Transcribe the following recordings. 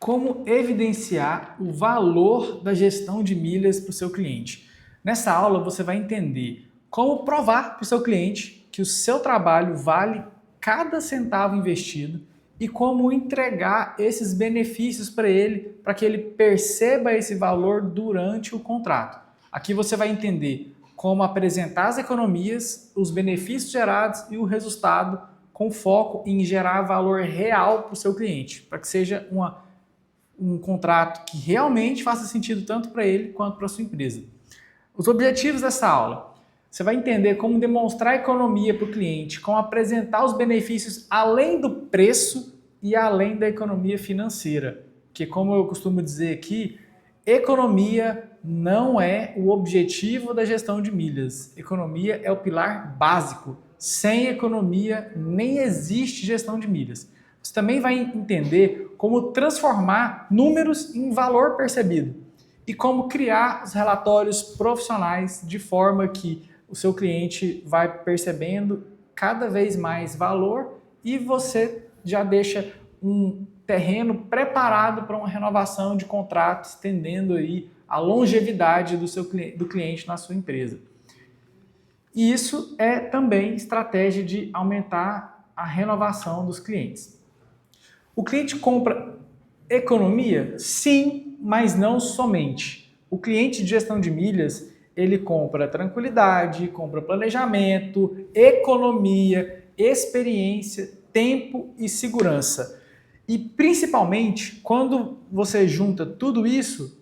como evidenciar o valor da gestão de milhas para o seu cliente. Nessa aula você vai entender como provar para o seu cliente que o seu trabalho vale cada centavo investido e como entregar esses benefícios para ele, para que ele perceba esse valor durante o contrato. Aqui você vai entender como apresentar as economias, os benefícios gerados e o resultado com foco em gerar valor real para o seu cliente, para que seja um contrato que realmente faça sentido tanto para ele quanto para a sua empresa. Os objetivos dessa aula: você vai entender como demonstrar economia para o cliente, como apresentar os benefícios além do preço e além da economia financeira. Que, como eu costumo dizer aqui, economia não é o objetivo da gestão de milhas. Economia é o pilar básico. Sem economia nem existe gestão de milhas. Você também vai entender como transformar números em valor percebido e como criar os relatórios profissionais de forma que o seu cliente vai percebendo cada vez mais valor e você já deixa um terreno preparado para uma renovação de contrato, estendendo aí a longevidade do cliente na sua empresa. E isso é também estratégia de aumentar a renovação dos clientes. O cliente compra economia? Sim, mas não somente. O cliente de gestão de milhas, ele compra tranquilidade, compra planejamento, economia, experiência, tempo e segurança. E principalmente, quando você junta tudo isso,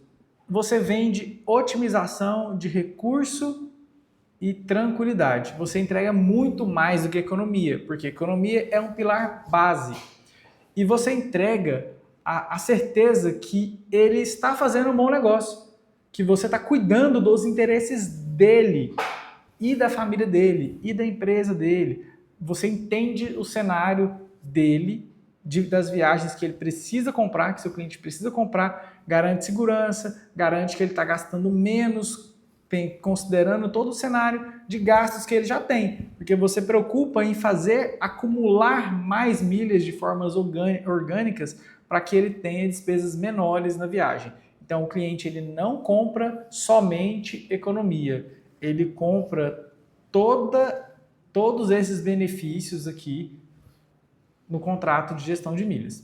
você vende otimização de recurso e tranquilidade. Você entrega muito mais do que economia, porque economia é um pilar base. E você entrega a certeza que ele está fazendo um bom negócio, que você está cuidando dos interesses dele e da família dele e da empresa dele. Você entende o cenário dele, das viagens que ele precisa comprar, que seu cliente precisa comprar, garante segurança, garante que ele está gastando menos, considerando todo o cenário de gastos que ele já tem, porque você preocupa em fazer acumular mais milhas de formas orgânicas para que ele tenha despesas menores na viagem. Então o cliente ele não compra somente economia, ele compra todos esses benefícios aqui no contrato de gestão de milhas.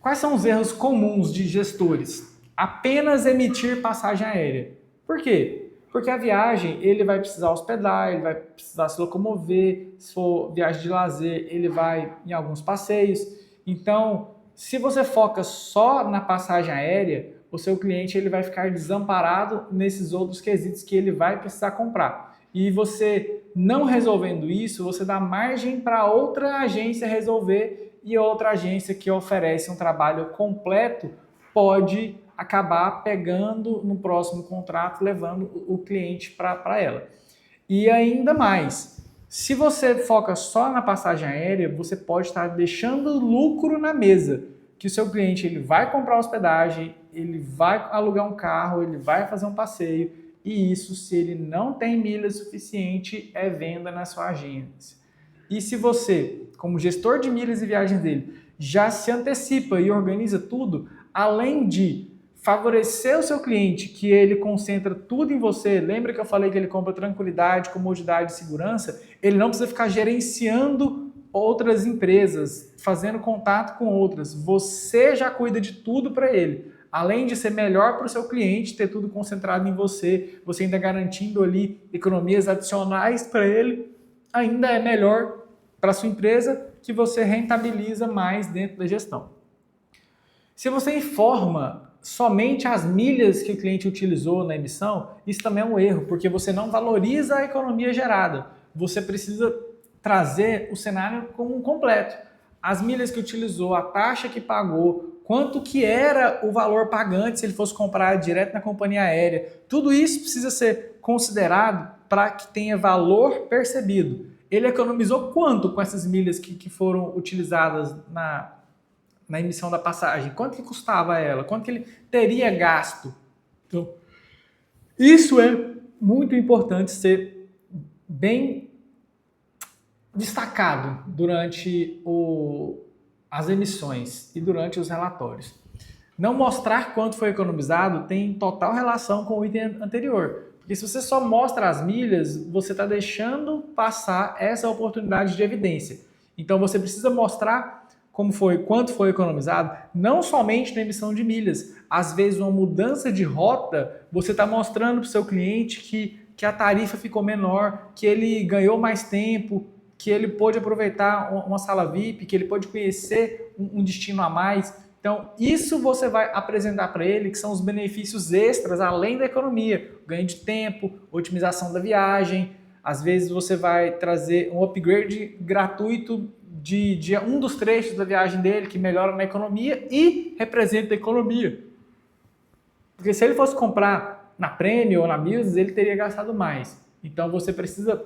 Quais são os erros comuns de gestores? Apenas emitir passagem aérea. Por quê? Porque a viagem, ele vai precisar hospedar, ele vai precisar se locomover, se for viagem de lazer, ele vai em alguns passeios. Então, se você foca só na passagem aérea, o seu cliente ele vai ficar desamparado nesses outros quesitos que ele vai precisar comprar. E você não resolvendo isso, você dá margem para outra agência resolver e outra agência que oferece um trabalho completo pode acabar pegando no próximo contrato, levando o cliente para ela. E ainda mais, se você foca só na passagem aérea, você pode estar deixando lucro na mesa, que o seu cliente ele vai comprar hospedagem, ele vai alugar um carro, ele vai fazer um passeio, e isso, se ele não tem milha suficiente, é venda na sua agência. E se você, como gestor de milhas e viagens dele, já se antecipa e organiza tudo, além de favorecer o seu cliente, que ele concentra tudo em você, lembra que eu falei que ele compra tranquilidade, comodidade e segurança, ele não precisa ficar gerenciando outras empresas, fazendo contato com outras, você já cuida de tudo para ele. Além de ser melhor para o seu cliente, ter tudo concentrado em você, você ainda garantindo ali economias adicionais para ele, ainda é melhor para a sua empresa, que você rentabiliza mais dentro da gestão. Se você informa somente as milhas que o cliente utilizou na emissão, isso também é um erro, porque você não valoriza a economia gerada. Você precisa trazer o cenário como um completo. As milhas que utilizou, a taxa que pagou, quanto que era o valor pagante se ele fosse comprar direto na companhia aérea. Tudo isso precisa ser considerado para que tenha valor percebido. Ele economizou quanto com essas milhas que foram utilizadas na emissão da passagem? Quanto que custava ela? Quanto que ele teria gasto? Então, isso é muito importante ser bem destacado durante as emissões e durante os relatórios. Não mostrar quanto foi economizado tem total relação com o item anterior. Porque se você só mostra as milhas, você está deixando passar essa oportunidade de evidência. Então você precisa mostrar como foi, quanto foi economizado, não somente na emissão de milhas. Às vezes uma mudança de rota, você está mostrando para o seu cliente que a tarifa ficou menor, que ele ganhou mais tempo, que ele pôde aproveitar uma sala VIP, que ele pôde conhecer um destino a mais. Então, isso você vai apresentar para ele, que são os benefícios extras, além da economia. Ganho de tempo, otimização da viagem. Às vezes você vai trazer um upgrade gratuito de um dos trechos da viagem dele, que melhora na economia e representa a economia. Porque se ele fosse comprar na Premium ou na Business, ele teria gastado mais. Então, você precisa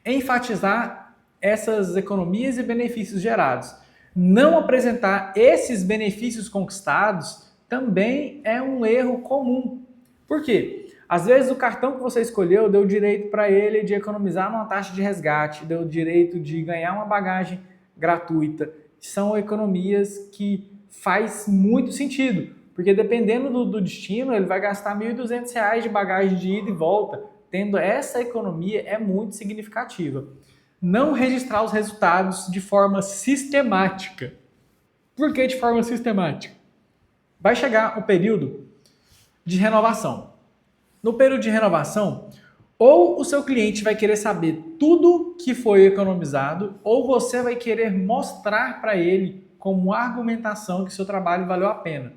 enfatizar essas economias e benefícios gerados. Não apresentar esses benefícios conquistados também é um erro comum. Por quê? Às vezes o cartão que você escolheu deu direito para ele de economizar numa taxa de resgate, deu direito de ganhar uma bagagem gratuita. São economias que faz muito sentido, porque dependendo do destino, ele vai gastar R$ 1.200 de bagagem de ida e volta. Tendo essa economia é muito significativa. Não registrar os resultados de forma sistemática. Por que de forma sistemática? Vai chegar o período de renovação. No período de renovação, ou o seu cliente vai querer saber tudo que foi economizado, ou você vai querer mostrar para ele como argumentação que seu trabalho valeu a pena.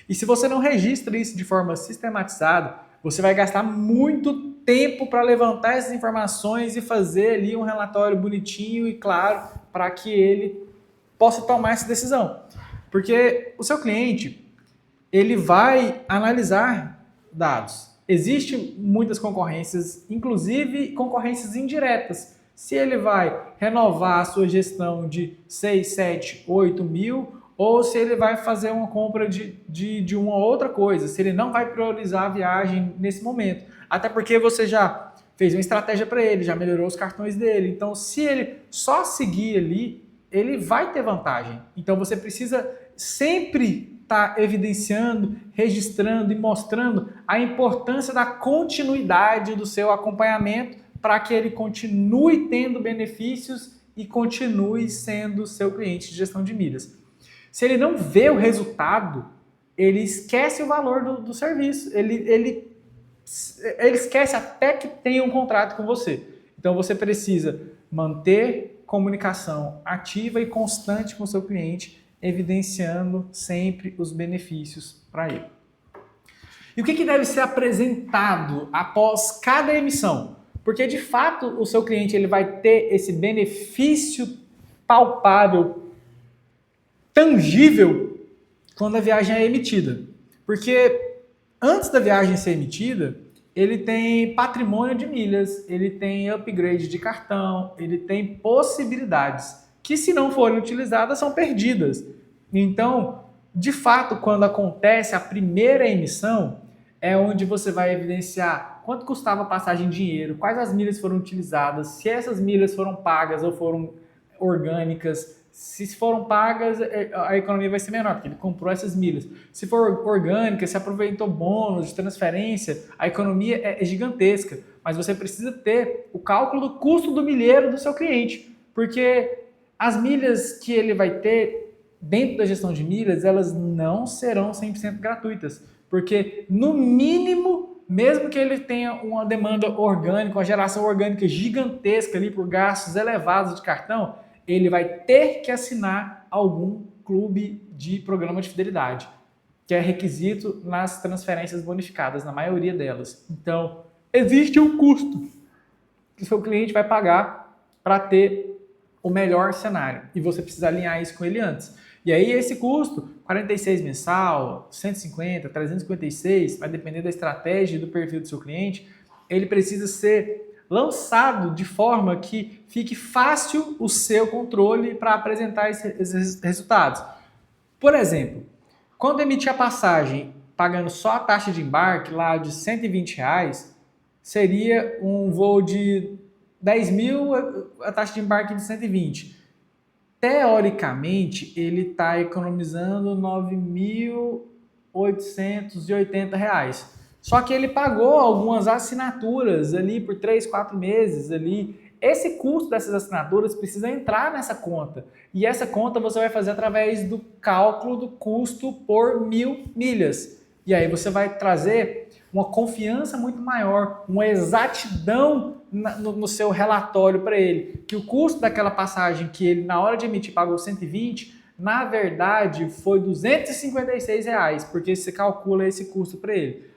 E se você não registra isso de forma sistematizada, você vai gastar muito tempo para levantar essas informações e fazer ali um relatório bonitinho e claro para que ele possa tomar essa decisão. Porque o seu cliente, ele vai analisar dados. Existem muitas concorrências, inclusive concorrências indiretas. Se ele vai renovar a sua gestão de 6, 7, 8 mil, ou se ele vai fazer uma compra de uma outra coisa, se ele não vai priorizar a viagem nesse momento. Até porque você já fez uma estratégia para ele, já melhorou os cartões dele. Então, se ele só seguir ali, ele vai ter vantagem. Então, você precisa sempre estar evidenciando, registrando e mostrando a importância da continuidade do seu acompanhamento para que ele continue tendo benefícios e continue sendo seu cliente de gestão de milhas. Se ele não vê o resultado, ele esquece o valor do serviço. Ele esquece até que tem um contrato com você. Então você precisa manter comunicação ativa e constante com o seu cliente, evidenciando sempre os benefícios para ele. E o que deve ser apresentado após cada emissão? Porque de fato o seu cliente ele vai ter esse benefício palpável, tangível, quando a viagem é emitida. Porque antes da viagem ser emitida, ele tem patrimônio de milhas, ele tem upgrade de cartão, ele tem possibilidades que, se não forem utilizadas, são perdidas. Então, de fato, quando acontece a primeira emissão, é onde você vai evidenciar quanto custava a passagem em dinheiro, quais as milhas foram utilizadas, se essas milhas foram pagas ou foram orgânicas. Se foram pagas, a economia vai ser menor, porque ele comprou essas milhas. Se for orgânica, se aproveitou bônus de transferência, a economia é gigantesca. Mas você precisa ter o cálculo do custo do milheiro do seu cliente, porque as milhas que ele vai ter dentro da gestão de milhas, elas não serão 100% gratuitas. Porque, no mínimo, mesmo que ele tenha uma demanda orgânica, uma geração orgânica gigantesca ali por gastos elevados de cartão, ele vai ter que assinar algum clube de programa de fidelidade, que é requisito nas transferências bonificadas, na maioria delas. Então, existe um custo que o seu cliente vai pagar para ter o melhor cenário, e você precisa alinhar isso com ele antes. E aí esse custo, 46 mensal, 150, 356, vai depender da estratégia e do perfil do seu cliente, ele precisa ser lançado de forma que fique fácil o seu controle para apresentar esses resultados. Por exemplo, quando emitir a passagem pagando só a taxa de embarque lá de R$120, seria um voo de 10 mil, a taxa de embarque de 120. Teoricamente, ele está economizando 9 mil R$ 1.880. Só que ele pagou algumas assinaturas ali por 3, 4 meses ali. Esse custo dessas assinaturas precisa entrar nessa conta. E essa conta você vai fazer através do cálculo do custo por 1.000 milhas. E aí você vai trazer uma confiança muito maior, uma exatidão no seu relatório para ele. Que o custo daquela passagem que ele na hora de emitir pagou 120, na verdade foi R$ 256, porque você calcula esse custo para ele.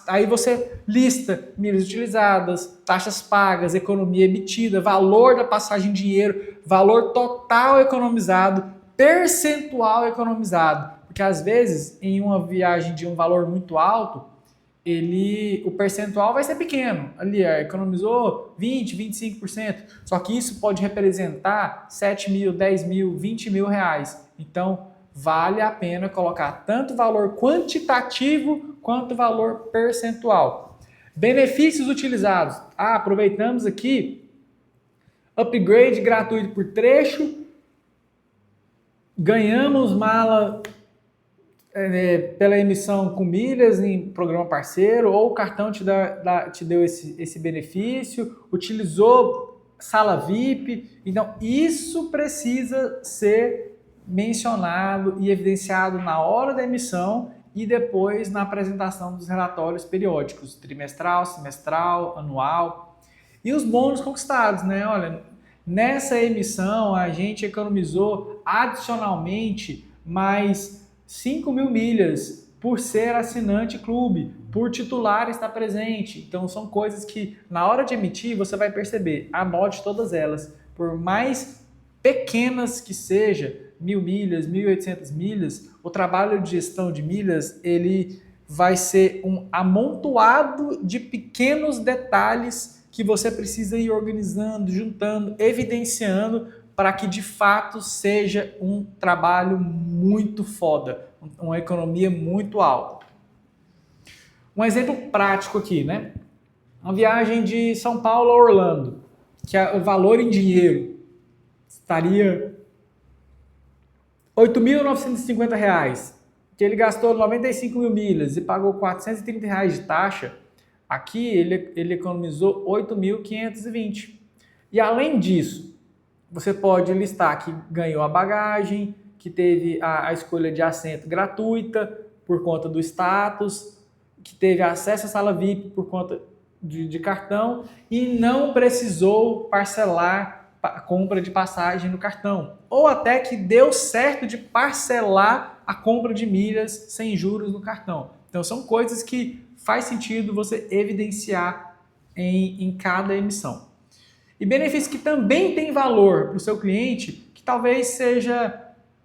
Aí você lista milhas utilizadas, taxas pagas, economia emitida, valor da passagem em dinheiro, valor total economizado, percentual economizado. Porque às vezes, em uma viagem de um valor muito alto, o percentual vai ser pequeno. Ali, economizou 20, 25%. Só que isso pode representar 7 mil, 10 mil, 20 mil reais. Então, vale a pena colocar tanto valor quantitativo quanto valor percentual. Benefícios utilizados. Aproveitamos aqui, upgrade gratuito por trecho, ganhamos mala pela emissão com milhas em programa parceiro, ou o cartão te deu esse benefício, utilizou sala VIP. Então, isso precisa ser mencionado e evidenciado na hora da emissão e depois na apresentação dos relatórios periódicos, trimestral, semestral, anual. E os bônus conquistados, né? Olha, nessa emissão a gente economizou adicionalmente mais 5.000 milhas por ser assinante clube, por titular estar presente. Então são coisas que na hora de emitir você vai perceber, anote todas elas, por mais pequenas que seja, 1.000 milhas, 1.800 milhas, o trabalho de gestão de milhas, ele vai ser um amontoado de pequenos detalhes que você precisa ir organizando, juntando, evidenciando para que de fato seja um trabalho muito foda, uma economia muito alta. Um exemplo prático aqui, né? Uma viagem de São Paulo a Orlando, que o valor em dinheiro estaria R$ 8.950, que ele gastou 95.000 milhas e pagou R$ 430 de taxa, aqui ele economizou 8.520. E além disso, você pode listar que ganhou a bagagem, que teve a escolha de assento gratuita por conta do status, que teve acesso à sala VIP por conta de cartão e não precisou parcelar a compra de passagem no cartão. Ou até que deu certo de parcelar a compra de milhas sem juros no cartão. Então são coisas que faz sentido você evidenciar em cada emissão. E benefício que também tem valor para o seu cliente, que talvez seja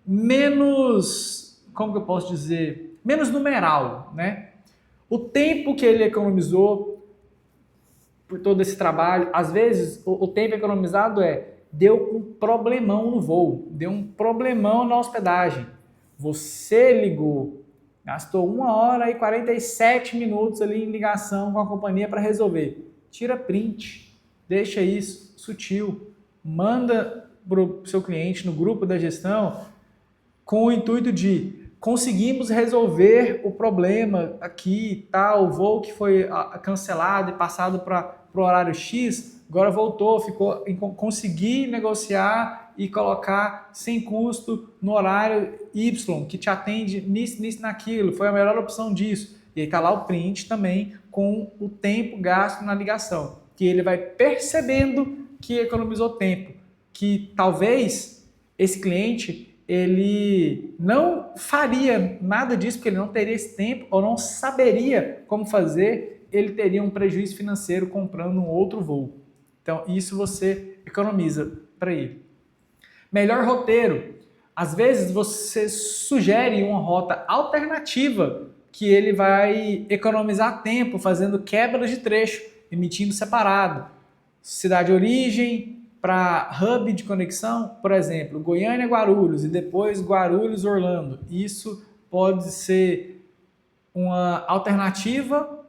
menos, como que eu posso dizer, menos numeral, né? O tempo que ele economizou por todo esse trabalho, às vezes o tempo economizado deu um problemão no voo, deu um problemão na hospedagem. Você ligou, gastou 1 hora e 47 minutos ali em ligação com a companhia para resolver. Tira print, deixa isso sutil, manda para o seu cliente no grupo da gestão com o intuito de conseguimos resolver o problema aqui, o voo que foi cancelado e passado para o horário X, agora voltou, consegui negociar e colocar sem custo no horário Y, que te atende nisso, naquilo, foi a melhor opção disso. E aí está lá o print também com o tempo gasto na ligação, que ele vai percebendo que economizou tempo, que talvez esse cliente ele não faria nada disso porque ele não teria esse tempo ou não saberia como fazer, ele teria um prejuízo financeiro comprando um outro voo. Então, isso você economiza para ele. Melhor roteiro. Às vezes, você sugere uma rota alternativa que ele vai economizar tempo fazendo quebras de trecho, emitindo separado. Cidade de origem para hub de conexão, por exemplo, Goiânia-Guarulhos e depois Guarulhos-Orlando. Isso pode ser uma alternativa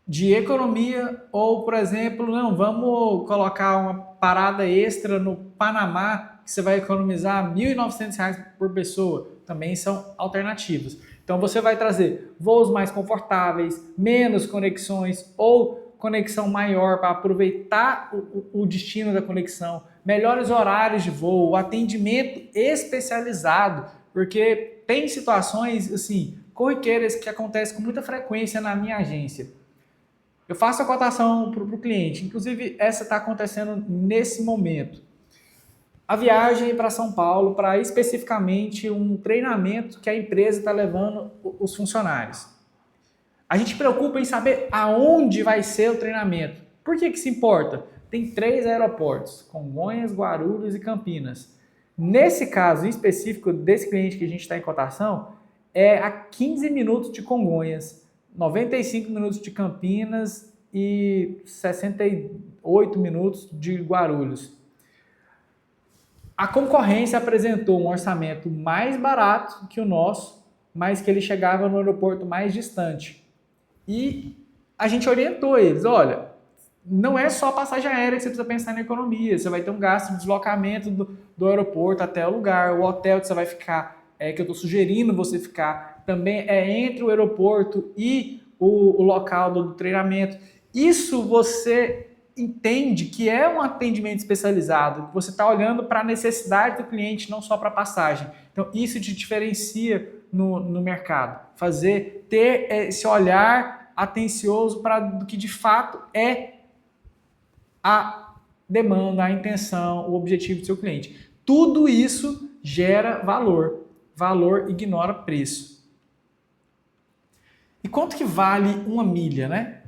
de economia ou, por exemplo, não, vamos colocar uma parada extra no Panamá que você vai economizar R$ 1.900 por pessoa. também são alternativas. Então você vai trazer voos mais confortáveis, menos conexões ou conexão maior para aproveitar o destino da conexão, melhores horários de voo, atendimento especializado, porque tem situações assim corriqueiras que acontecem com muita frequência na minha agência. Eu faço a cotação para o cliente, inclusive essa está acontecendo nesse momento. A viagem para São Paulo, para especificamente um treinamento que a empresa está levando os funcionários. A gente preocupa em saber aonde vai ser o treinamento. Por que se importa? Tem 3 aeroportos, Congonhas, Guarulhos e Campinas. Nesse caso em específico desse cliente que a gente está em cotação, é a 15 minutos de Congonhas, 95 minutos de Campinas e 68 minutos de Guarulhos. A concorrência apresentou um orçamento mais barato que o nosso, mas que ele chegava no aeroporto mais distante. E a gente orientou eles, olha, não é só a passagem aérea que você precisa pensar na economia, você vai ter um gasto de deslocamento do aeroporto até o lugar, o hotel que você vai ficar, que eu estou sugerindo você ficar, também é entre o aeroporto e o local do treinamento. Isso você entende que é um atendimento especializado, que você está olhando para a necessidade do cliente, não só para a passagem. Então, isso te diferencia no mercado. Ter esse olhar atencioso para o que de fato é a demanda, a intenção, o objetivo do seu cliente. Tudo isso gera valor. Valor ignora preço. E quanto que vale uma milha, né?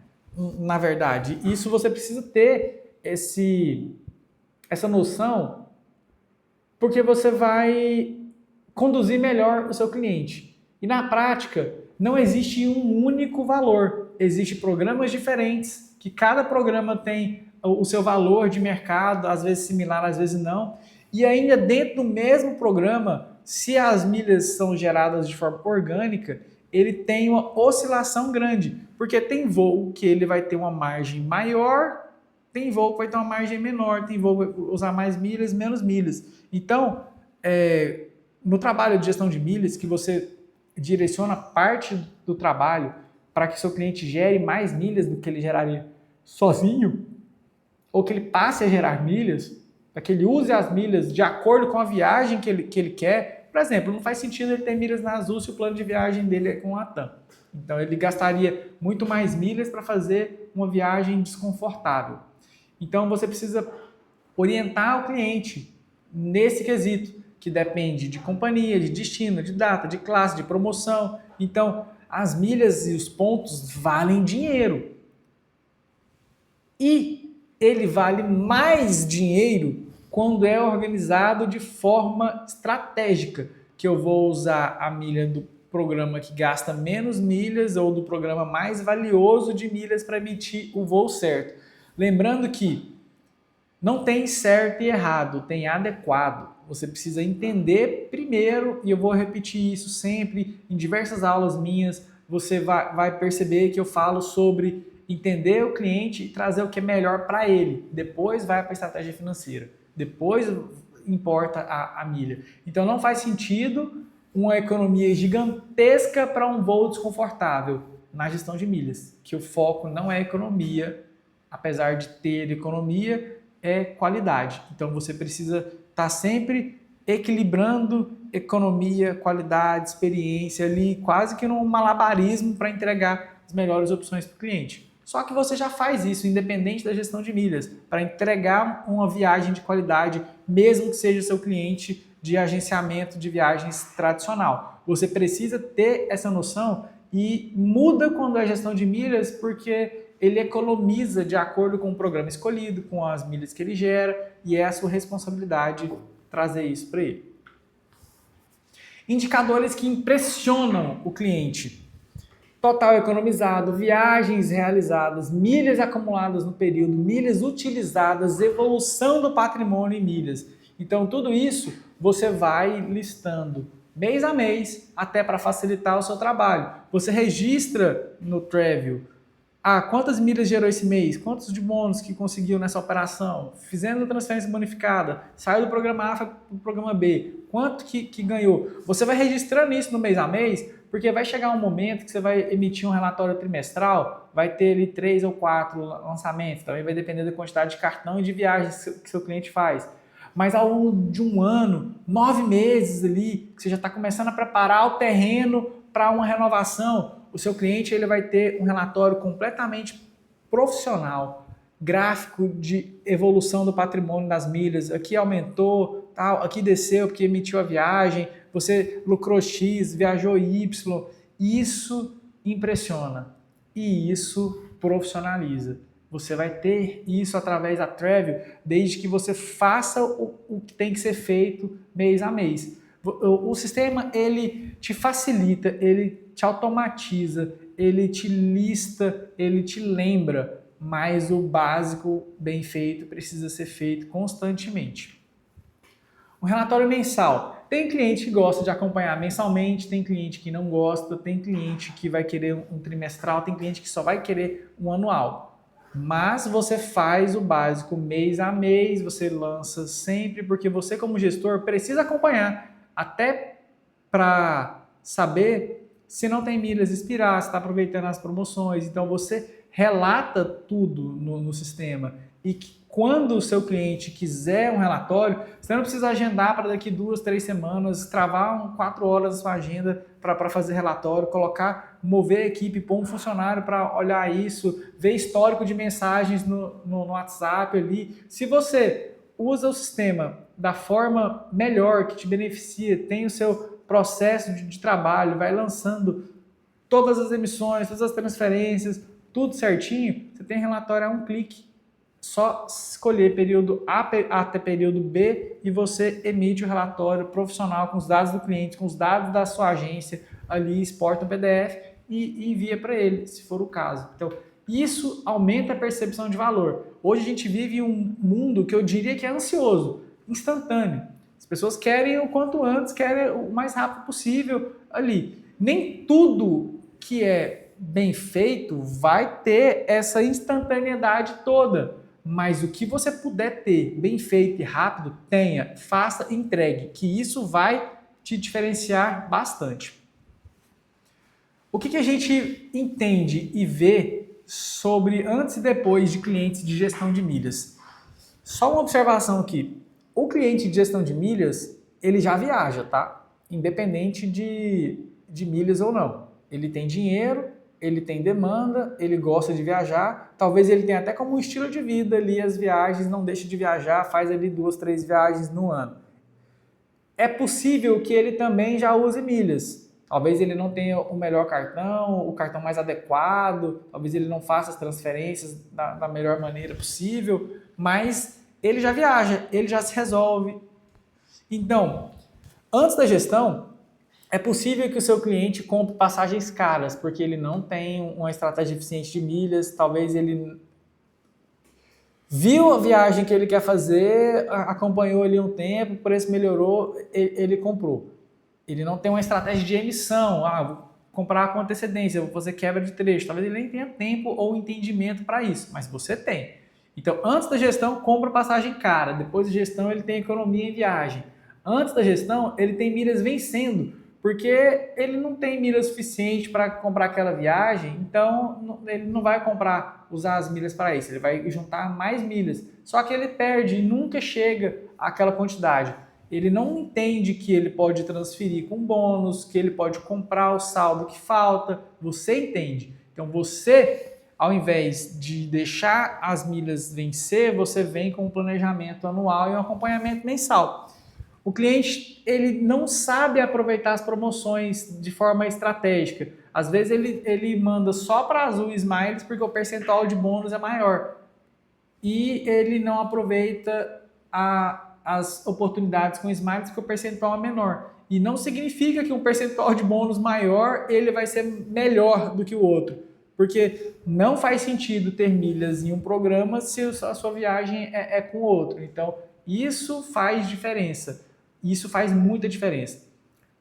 Na verdade, isso você precisa ter essa noção, porque você vai conduzir melhor o seu cliente. E na prática, não existe um único valor. Existem programas diferentes, que cada programa tem o seu valor de mercado, às vezes similar, às vezes não. E ainda dentro do mesmo programa, se as milhas são geradas de forma orgânica, ele tem uma oscilação grande, porque tem voo que ele vai ter uma margem maior, tem voo que vai ter uma margem menor, tem voo que vai usar mais milhas, menos milhas. Então, no trabalho de gestão de milhas, que você direciona parte do trabalho para que seu cliente gere mais milhas do que ele geraria sozinho, ou que ele passe a gerar milhas, para que ele use as milhas de acordo com a viagem que ele quer. Por exemplo, não faz sentido ele ter milhas na Azul se o plano de viagem dele é com a TAM. Então, ele gastaria muito mais milhas para fazer uma viagem desconfortável. Então, você precisa orientar o cliente nesse quesito, que depende de companhia, de destino, de data, de classe, de promoção. Então, as milhas e os pontos valem dinheiro. E ele vale mais dinheiro quando é organizado de forma estratégica, que eu vou usar a milha do programa que gasta menos milhas ou do programa mais valioso de milhas para emitir o voo certo. Lembrando que não tem certo e errado, tem adequado. Você precisa entender primeiro, e eu vou repetir isso sempre em diversas aulas minhas, você vai perceber que eu falo sobre entender o cliente e trazer o que é melhor para ele. Depois vai para a estratégia financeira. Depois importa a milha. Então não faz sentido uma economia gigantesca para um voo desconfortável na gestão de milhas, que o foco não é economia, apesar de ter economia, é qualidade. Então você precisa estar sempre equilibrando economia, qualidade, experiência ali, quase que num malabarismo para entregar as melhores opções para o cliente. Só que você já faz isso, independente da gestão de milhas, para entregar uma viagem de qualidade, mesmo que seja o seu cliente de agenciamento de viagens tradicional. Você precisa ter essa noção e muda quando é gestão de milhas, porque ele economiza de acordo com o programa escolhido, com as milhas que ele gera, e é a sua responsabilidade trazer isso para ele. Indicadores que impressionam o cliente. Total economizado, viagens realizadas, milhas acumuladas no período, milhas utilizadas, evolução do patrimônio em milhas. Então, tudo isso você vai listando mês a mês, até para facilitar o seu trabalho. Você registra no Travel quantas milhas gerou esse mês, quantos de bônus que conseguiu nessa operação, fizendo transferência bonificada, saiu do programa A para o programa B, quanto que ganhou. Você vai registrando isso no mês a mês, porque vai chegar um momento que você vai emitir um relatório trimestral, vai ter ali 3 ou 4 lançamentos, também vai depender da quantidade de cartão e de viagens que seu cliente faz. Mas ao longo de um ano, 9 meses ali, que você já está começando a preparar o terreno para uma renovação, o seu cliente ele vai ter um relatório completamente profissional, gráfico de evolução do patrimônio das milhas, aqui aumentou, tal, aqui desceu porque emitiu a viagem, você lucrou X, viajou Y. Isso impressiona e isso profissionaliza. Você vai ter isso através da Travel, desde que você faça o que tem que ser feito mês a mês. O sistema ele te facilita, ele te automatiza, ele te lista, ele te lembra, mas o básico bem feito precisa ser feito constantemente. Um relatório mensal. Tem cliente que gosta de acompanhar mensalmente, tem cliente que não gosta, tem cliente que vai querer um trimestral, tem cliente que só vai querer um anual. Mas você faz o básico mês a mês, você lança sempre, porque você como gestor precisa acompanhar, até para saber se não tem milhas expirar, se está aproveitando as promoções. Então você relata tudo no sistema e que quando o seu cliente quiser um relatório, você não precisa agendar para daqui 2, 3 semanas, travar 4 horas na sua agenda para fazer relatório, mover a equipe, pôr um funcionário para olhar isso, ver histórico de mensagens no WhatsApp ali. Se você usa o sistema da forma melhor, que te beneficia, tem o seu processo de trabalho, vai lançando todas as emissões, todas as transferências, tudo certinho, você tem relatório a um clique. Só escolher período A até período B e você emite o relatório profissional com os dados do cliente, com os dados da sua agência, ali exporta um PDF e envia para ele, se for o caso. Então, isso aumenta a percepção de valor. Hoje a gente vive um mundo que eu diria que é ansioso, instantâneo. As pessoas querem o quanto antes, querem o mais rápido possível ali. Nem tudo que é bem feito vai ter essa instantaneidade toda. Mas o que você puder ter bem feito e rápido, tenha, faça, entregue, que isso vai te diferenciar bastante. O que a gente entende e vê sobre antes e depois de clientes de gestão de milhas? Só uma observação aqui. O cliente de gestão de milhas, ele já viaja, tá? Independente de milhas ou não. Ele tem dinheiro, ele tem demanda, ele gosta de viajar, talvez ele tenha até como um estilo de vida ali as viagens, não deixa de viajar, faz ali 2, 3 viagens no ano. É possível que ele também já use milhas. Talvez ele não tenha o melhor cartão, o cartão mais adequado, talvez ele não faça as transferências da melhor maneira possível, mas ele já viaja, ele já se resolve. Então, antes da gestão, é possível que o seu cliente compre passagens caras, porque ele não tem uma estratégia eficiente de milhas, talvez ele viu a viagem que ele quer fazer, acompanhou ali um tempo, o preço melhorou, ele comprou. Ele não tem uma estratégia de emissão, vou comprar com antecedência, vou fazer quebra de trecho, talvez ele nem tenha tempo ou entendimento para isso, mas você tem. Então, antes da gestão, compra passagem cara, depois da gestão ele tem economia em viagem. Antes da gestão, ele tem milhas vencendo, porque ele não tem milha suficiente para comprar aquela viagem, então ele não vai usar as milhas para isso, ele vai juntar mais milhas. Só que ele perde e nunca chega àquela quantidade. Ele não entende que ele pode transferir com bônus, que ele pode comprar o saldo que falta. Você entende. Então você, ao invés de deixar as milhas vencer, você vem com um planejamento anual e um acompanhamento mensal. O cliente ele não sabe aproveitar as promoções de forma estratégica. Às vezes ele manda só para Azul e Smiles porque o percentual de bônus é maior. E ele não aproveita as oportunidades com Smiles porque o percentual é menor. E não significa que um percentual de bônus maior ele vai ser melhor do que o outro. Porque não faz sentido ter milhas em um programa se a sua viagem é com o outro. Então, isso faz diferença. Isso faz muita diferença.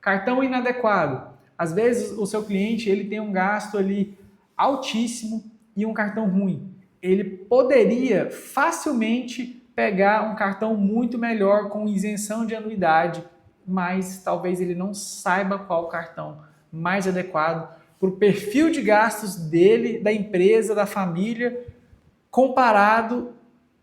Cartão inadequado. Às vezes o seu cliente ele tem um gasto ali altíssimo e um cartão ruim. Ele poderia facilmente pegar um cartão muito melhor com isenção de anuidade, mas talvez ele não saiba qual o cartão mais adequado para o perfil de gastos dele, da empresa, da família, comparado,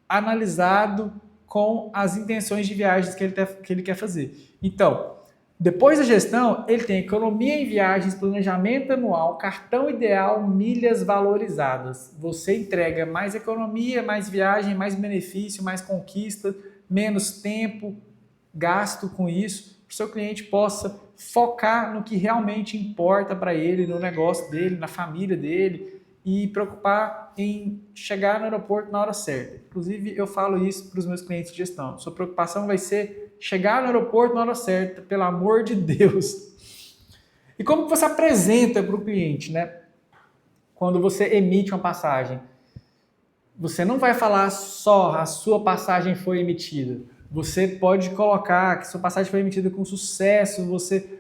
analisado com as intenções de viagens que ele quer fazer. Então, depois da gestão, ele tem economia em viagens, planejamento anual, cartão ideal, milhas valorizadas. Você entrega mais economia, mais viagem, mais benefício, mais conquista, menos tempo gasto com isso, para o seu cliente possa focar no que realmente importa para ele, no negócio dele, na família dele, e preocupar em chegar no aeroporto na hora certa. Inclusive, eu falo isso para os meus clientes de gestão. Sua preocupação vai ser chegar no aeroporto na hora certa, pelo amor de Deus. E como que você apresenta para o cliente, né? Quando você emite uma passagem, você não vai falar só a sua passagem foi emitida. Você pode colocar que sua passagem foi emitida com sucesso, você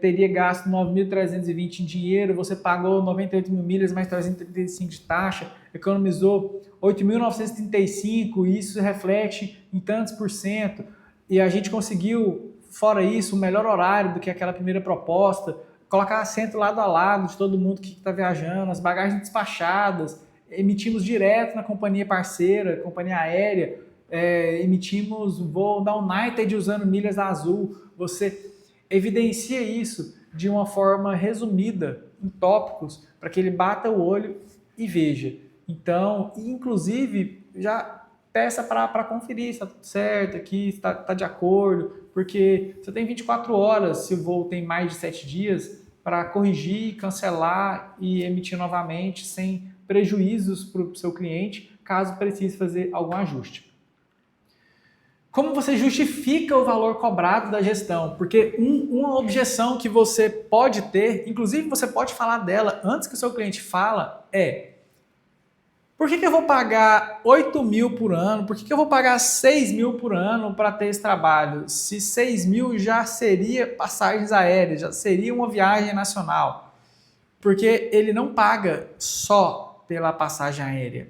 teria gasto 9.320 em dinheiro, você pagou 98 mil milhas mais 335 de taxa, economizou 8.935, isso reflete em tantos por cento, e a gente conseguiu, fora isso, um melhor horário do que aquela primeira proposta, colocar assento lado a lado de todo mundo que está viajando, as bagagens despachadas, emitimos direto na companhia parceira, companhia aérea, emitimos voo da United usando milhas da Azul, você evidencia isso de uma forma resumida, em tópicos, para que ele bata o olho e veja. Então, inclusive, já peça para conferir se está tudo certo aqui, se está de acordo, porque você tem 24 horas, se o voo tem mais de 7 dias, para corrigir, cancelar e emitir novamente, sem prejuízos para o seu cliente, caso precise fazer algum ajuste. Como você justifica o valor cobrado da gestão? Porque uma objeção que você pode ter, inclusive você pode falar dela antes que o seu cliente fala, por que eu vou pagar 8 mil por ano? Por que eu vou pagar 6 mil por ano para ter esse trabalho? Se 6 mil já seria passagens aéreas, já seria uma viagem nacional. Porque ele não paga só pela passagem aérea.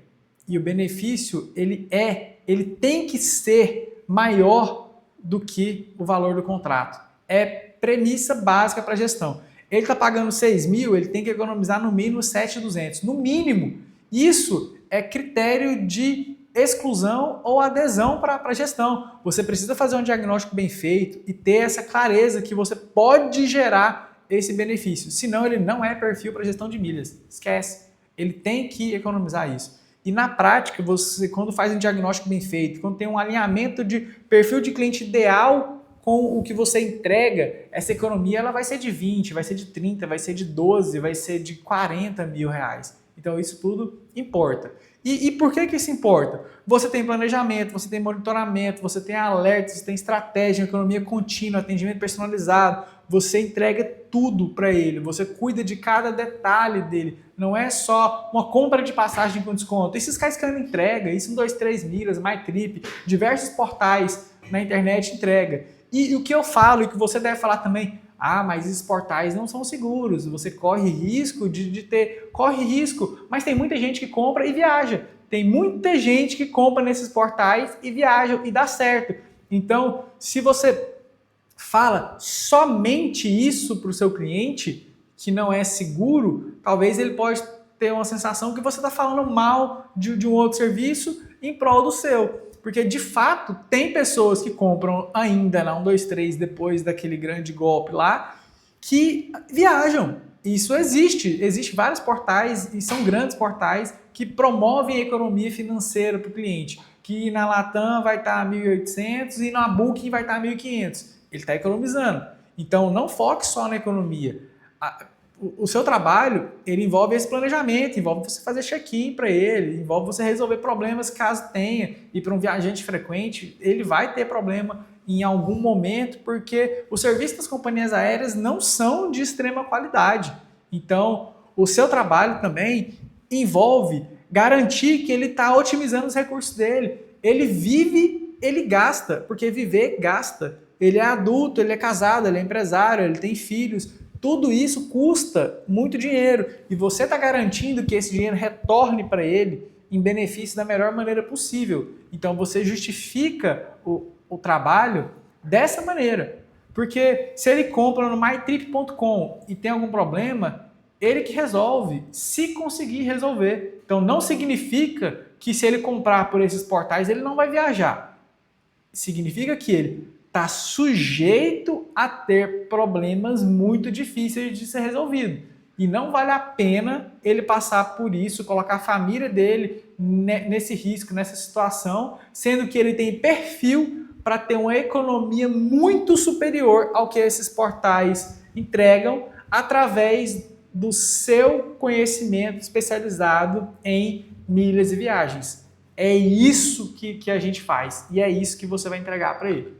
E o benefício, ele tem que ser maior do que o valor do contrato. É premissa básica para a gestão. Ele está pagando 6 mil, ele tem que economizar no mínimo 7.200. No mínimo. Isso é critério de exclusão ou adesão para a gestão. Você precisa fazer um diagnóstico bem feito e ter essa clareza que você pode gerar esse benefício. Senão ele não é perfil para gestão de milhas. Esquece. Ele tem que economizar isso. E na prática, você, quando faz um diagnóstico bem feito, quando tem um alinhamento de perfil de cliente ideal com o que você entrega, essa economia ela vai ser de 20, vai ser de 30, vai ser de 12, vai ser de 40 mil reais. Então isso tudo importa. E por que isso importa? Você tem planejamento, você tem monitoramento, você tem alertas, você tem estratégia, economia contínua, atendimento personalizado, você entrega tudo para ele, você cuida de cada detalhe dele. Não é só uma compra de passagem com desconto. Isso Skyscanner entrega, isso 123 milhas, MyTrip, diversos portais na internet entrega. E o que eu falo e que você deve falar também, mas esses portais não são seguros, você corre risco corre risco, mas tem muita gente que compra e viaja. Tem muita gente que compra nesses portais e viaja e dá certo. Então, se você fala somente isso para o seu cliente, que não é seguro, talvez ele pode ter uma sensação que você está falando mal de um outro serviço em prol do seu. Porque, de fato, tem pessoas que compram ainda na 123 depois daquele grande golpe lá, que viajam. Isso existe. Existem vários portais, e são grandes portais, que promovem a economia financeira para o cliente. Que na Latam vai estar 1.800 e na Booking vai estar 1.500. Ele está economizando. Então, não foque só na economia. O seu trabalho, ele envolve esse planejamento, envolve você fazer check-in para ele, envolve você resolver problemas caso tenha. E para um viajante frequente, ele vai ter problema em algum momento, porque os serviços das companhias aéreas não são de extrema qualidade. Então, o seu trabalho também envolve garantir que ele está otimizando os recursos dele. Ele vive, ele gasta, porque viver gasta. Ele é adulto, ele é casado, ele é empresário, ele tem filhos. Tudo isso custa muito dinheiro e você está garantindo que esse dinheiro retorne para ele em benefício da melhor maneira possível. Então você justifica o trabalho dessa maneira. Porque se ele compra no mytrip.com e tem algum problema, ele que resolve, se conseguir resolver. Então não significa que se ele comprar por esses portais ele não vai viajar. Significa que ele está sujeito a ter problemas muito difíceis de ser resolvido. E não vale a pena ele passar por isso, colocar a família dele nesse risco, nessa situação, sendo que ele tem perfil para ter uma economia muito superior ao que esses portais entregam através do seu conhecimento especializado em milhas e viagens. É isso que a gente faz e é isso que você vai entregar para ele.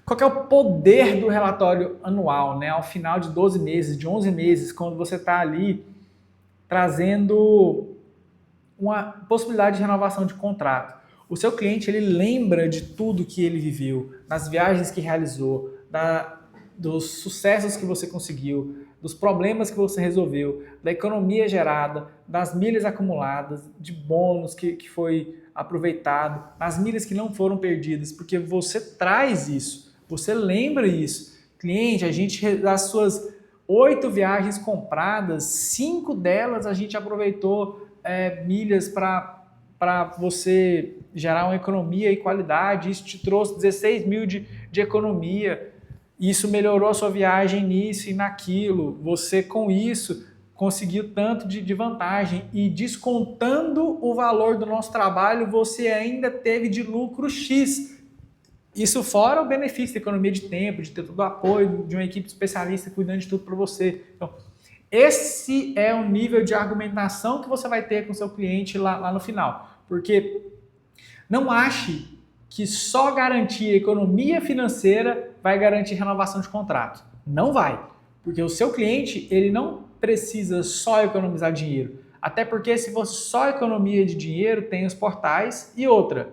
Qual que é o poder do relatório anual, né? Ao final de 12 meses, de 11 meses, quando você está ali trazendo uma possibilidade de renovação de contrato. O seu cliente, ele lembra de tudo que ele viveu, das viagens que realizou, dos sucessos que você conseguiu, dos problemas que você resolveu, da economia gerada, das milhas acumuladas, de bônus que foi aproveitado, das milhas que não foram perdidas, porque você traz isso. Você lembra isso. Cliente, das suas 8 viagens compradas, 5 delas a gente aproveitou milhas para você gerar uma economia e qualidade. Isso te trouxe 16 mil de economia. Isso melhorou a sua viagem nisso e naquilo. Você, com isso, conseguiu tanto de vantagem. E descontando o valor do nosso trabalho, você ainda teve de lucro X. Isso fora o benefício da economia de tempo, de ter todo o apoio de uma equipe especialista cuidando de tudo para você. Então, esse é o nível de argumentação que você vai ter com o seu cliente lá no final. Porque não ache que só garantir economia financeira vai garantir renovação de contrato. Não vai. Porque o seu cliente, ele não precisa só economizar dinheiro. Até porque se você só economia de dinheiro, tem os portais e outra.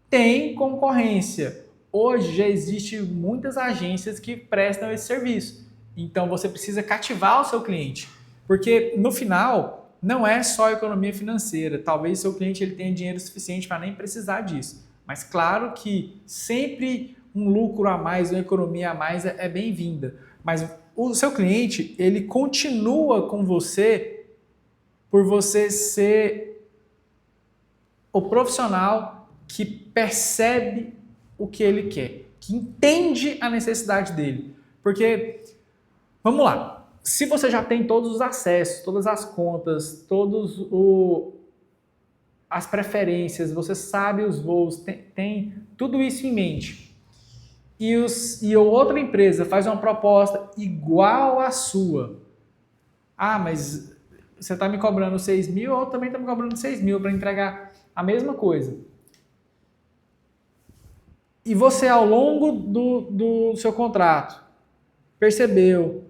Tem concorrência. Hoje já existem muitas agências que prestam esse serviço. Então você precisa cativar o seu cliente. Porque no final não é só economia financeira. Talvez seu cliente ele tenha dinheiro suficiente para nem precisar disso. Mas claro que sempre um lucro a mais, uma economia a mais é bem-vinda. Mas o seu cliente, ele continua com você por você ser o profissional que percebe o que ele quer, que entende a necessidade dele. Porque, vamos lá, se você já tem todos os acessos, todas as contas, as preferências, você sabe os voos, tem tudo isso em mente, e outra empresa faz uma proposta igual à sua, mas você está me cobrando 6 mil, ou também está me cobrando 6 mil para entregar a mesma coisa. E você, ao longo do seu contrato, percebeu,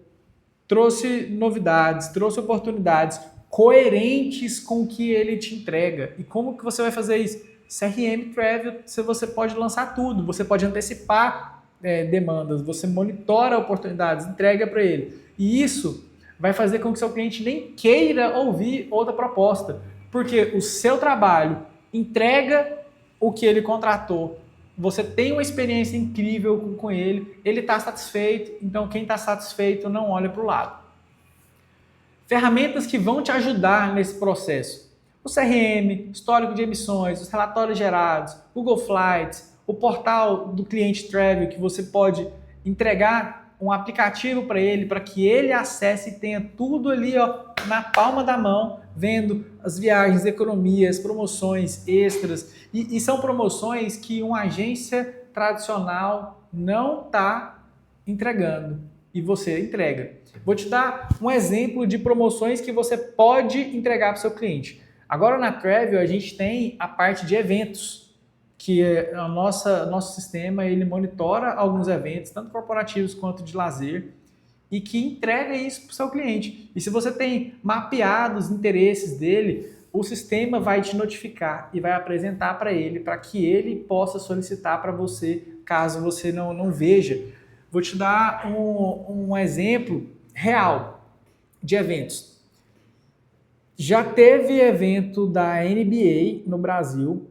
trouxe novidades, trouxe oportunidades coerentes com o que ele te entrega. E como que você vai fazer isso? CRM Travel, você pode lançar tudo, você pode antecipar demandas, você monitora oportunidades, entrega para ele. E isso vai fazer com que seu cliente nem queira ouvir outra proposta, porque o seu trabalho entrega o que ele contratou. Você tem uma experiência incrível com ele, ele está satisfeito, então quem está satisfeito não olha para o lado. Ferramentas que vão te ajudar nesse processo. O CRM, histórico de emissões, os relatórios gerados, Google Flights, o portal do cliente Travel, que você pode entregar um aplicativo para ele, para que ele acesse e tenha tudo ali na palma da mão, vendo as viagens, economias, promoções extras. E são promoções que uma agência tradicional não está entregando e você entrega. Vou te dar um exemplo de promoções que você pode entregar para o seu cliente. Agora na Travel a gente tem a parte de eventos, que é nosso sistema ele monitora alguns eventos, tanto corporativos quanto de lazer, e que entrega isso para o seu cliente. E se você tem mapeado os interesses dele, o sistema vai te notificar e vai apresentar para ele, para que ele possa solicitar para você, caso você não veja. Vou te dar um exemplo real de eventos. Já teve evento da NBA no Brasil,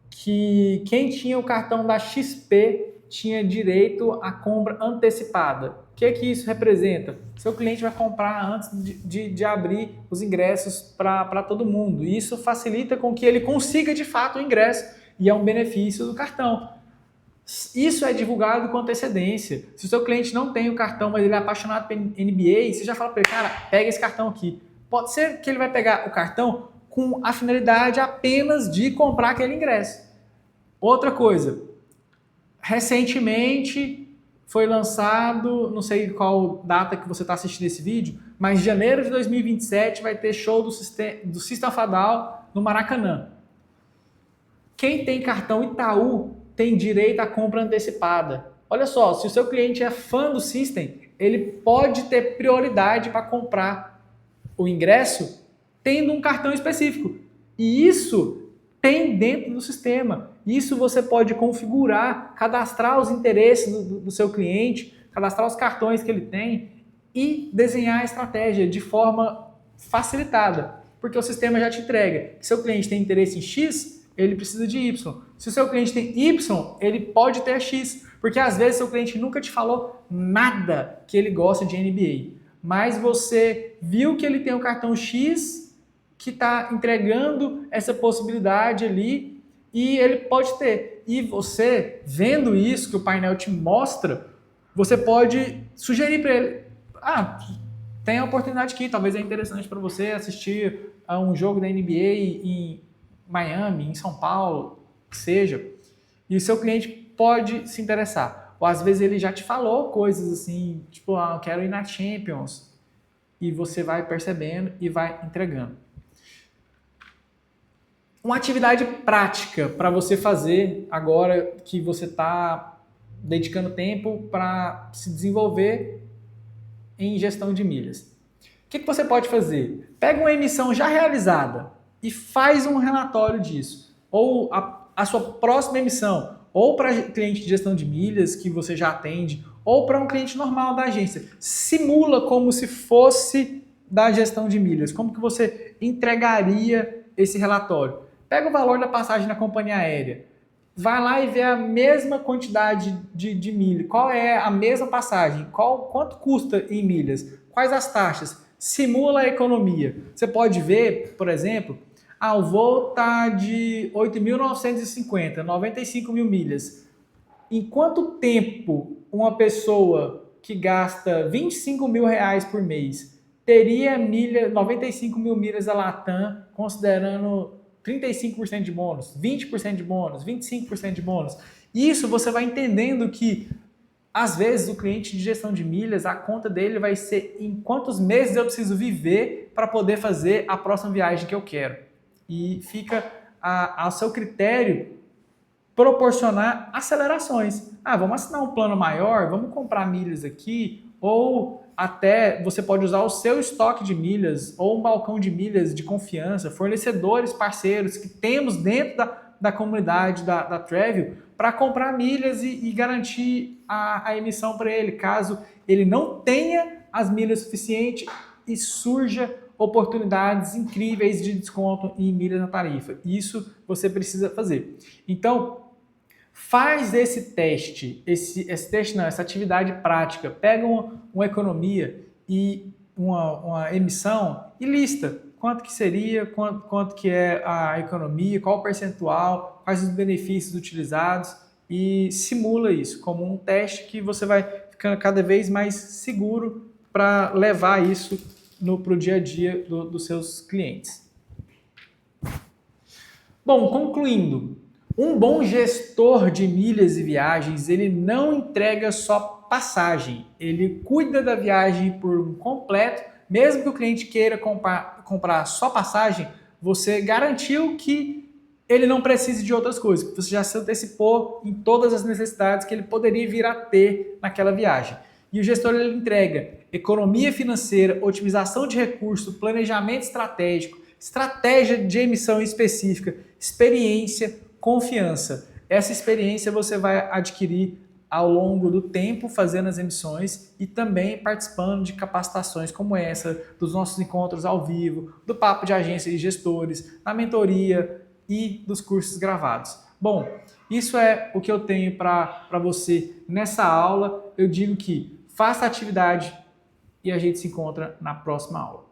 que quem tinha o cartão da XP tinha direito à compra antecipada. O que isso representa? Seu cliente vai comprar antes de abrir os ingressos para todo mundo. E isso facilita com que ele consiga de fato o ingresso e é um benefício do cartão. Isso é divulgado com antecedência. Se o seu cliente não tem o cartão, mas ele é apaixonado pela NBA, você já fala para ele, cara, pega esse cartão aqui. Pode ser que ele vai pegar o cartão com a finalidade apenas de comprar aquele ingresso. Outra coisa, recentemente foi lançado, não sei qual data que você está assistindo esse vídeo, mas em janeiro de 2027 vai ter show do System of a Down no Maracanã. Quem tem cartão Itaú tem direito à compra antecipada. Olha só, se o seu cliente é fã do System, ele pode ter prioridade para comprar o ingresso tendo um cartão específico. E isso tem dentro do sistema. Isso você pode configurar, cadastrar os interesses do seu cliente, cadastrar os cartões que ele tem e desenhar a estratégia de forma facilitada. Porque o sistema já te entrega. Se seu cliente tem interesse em X, ele precisa de Y. Se o seu cliente tem Y, ele pode ter X. Porque às vezes seu cliente nunca te falou nada que ele gosta de NBA. Mas você viu que ele tem um cartão X que está entregando essa possibilidade ali e ele pode ter. E você, vendo isso que o painel te mostra, você pode sugerir para ele, tem a oportunidade aqui, talvez é interessante para você assistir a um jogo da NBA em Miami, em São Paulo, que seja, e o seu cliente pode se interessar. Ou às vezes ele já te falou coisas assim, tipo, eu quero ir na Champions, e você vai percebendo e vai entregando. Uma atividade prática para você fazer agora que você está dedicando tempo para se desenvolver em gestão de milhas. O que você pode fazer? Pega uma emissão já realizada e faz um relatório disso. Ou a sua próxima emissão, ou para cliente de gestão de milhas que você já atende, ou para um cliente normal da agência. Simula como se fosse da gestão de milhas. Como que você entregaria esse relatório? Pega o valor da passagem na companhia aérea. Vai lá e vê a mesma quantidade de milhas. Qual é a mesma passagem? Quanto custa em milhas? Quais as taxas? Simula a economia. Você pode ver, por exemplo, o voo está de 8.950, 95 mil milhas. Em quanto tempo uma pessoa que gasta 25 mil reais por mês teria 95 mil milhas da Latam, considerando 35% de bônus, 20% de bônus, 25% de bônus? Isso você vai entendendo que, às vezes, o cliente de gestão de milhas, a conta dele vai ser em quantos meses eu preciso viver para poder fazer a próxima viagem que eu quero. E fica ao seu critério proporcionar acelerações. Vamos assinar um plano maior, vamos comprar milhas aqui, ou até você pode usar o seu estoque de milhas ou um balcão de milhas de confiança, fornecedores, parceiros que temos dentro da comunidade da Travel para comprar milhas e garantir a emissão para ele, caso ele não tenha as milhas suficientes e surja oportunidades incríveis de desconto em milhas na tarifa. Isso você precisa fazer. Então, faz esse teste, essa atividade prática, pega uma economia e uma emissão e lista quanto que seria, quanto que é a economia, qual o percentual, quais os benefícios utilizados e simula isso como um teste que você vai ficando cada vez mais seguro para levar isso para o dia a dia dos seus clientes. Bom, concluindo, um bom gestor de milhas e viagens, ele não entrega só passagem, ele cuida da viagem por um completo. Mesmo que o cliente queira comprar só passagem, você garantiu que ele não precise de outras coisas, porque você já se antecipou em todas as necessidades que ele poderia vir a ter naquela viagem. E o gestor ele entrega economia financeira, otimização de recursos, planejamento estratégico, estratégia de emissão específica, experiência, confiança. Essa experiência você vai adquirir ao longo do tempo fazendo as emissões e também participando de capacitações como essa, dos nossos encontros ao vivo, do papo de agência e gestores, na mentoria e dos cursos gravados. Bom, isso é o que eu tenho para você nessa aula. Eu digo que faça a atividade e a gente se encontra na próxima aula.